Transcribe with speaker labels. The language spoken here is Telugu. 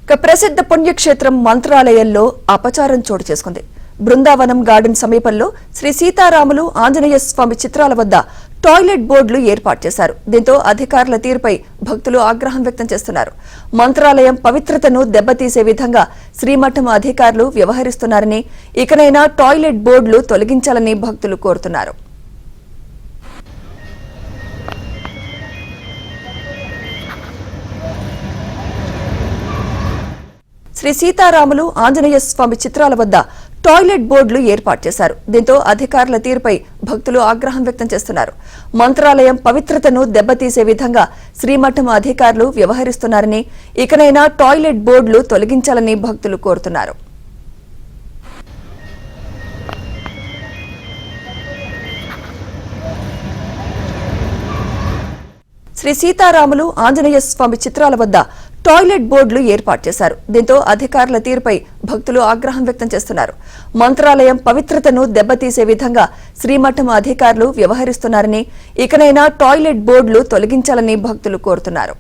Speaker 1: ప్రసిద్ధ పుణ్యక్షేత్రం మంత్రాలయంలో అపచారం చోటు చేసుకుంది. బృందావనం గార్డెన్ సమీపంలో శ్రీ సీతారాములు ఆంజనేయ స్వామి చిత్రాల వద్ద టాయిలెట్ బోర్డులు ఏర్పాటు చేశారు. దీంతో అధికారుల తీరుపై భక్తులు ఆగ్రహం వ్యక్తం చేస్తున్నారు. మంత్రాలయం పవిత్రతను దెబ్బతీసే విధంగా శ్రీమఠం అధికారులు వ్యవహరిస్తున్నారని, ఇకనైనా టాయిలెట్ బోర్డులు తొలగించాలని భక్తులు కోరుతున్నారు. శ్రీ సీతారాములు ఆంజనేయ స్వామి చిత్రాల వద్ద టాయిలెట్ బోర్డులు ఏర్పాటు చేశారు. దీంతో అధికారుల తీరుపై భక్తులు ఆగ్రహం వ్యక్తం చేస్తున్నారు. మంత్రాలయం పవిత్రతను దెబ్బతీసే విధంగా శ్రీమఠం అధికారులు వ్యవహరిస్తున్నారని, ఇకనైనా టాయిలెట్ బోర్డులు తొలగించాలని భక్తులు కోరుతున్నారు. శ్రీ సీతారాములు ఆంజనేయ స్వామి చిత్రాల వద్ద టాయిలెట్ బోర్డులు ఏర్పాటు చేశారు. దీంతో అధికారుల తీరుపై భక్తులు ఆగ్రహం వ్యక్తం చేస్తున్నారు. మంత్రాలయం పవిత్రతను దెబ్బతీసే విధంగా శ్రీమఠం అధికారులు వ్యవహరిస్తున్నారని, ఇకనైనా టాయిలెట్ బోర్డులు తొలగించాలని భక్తులు కోరుతున్నారు.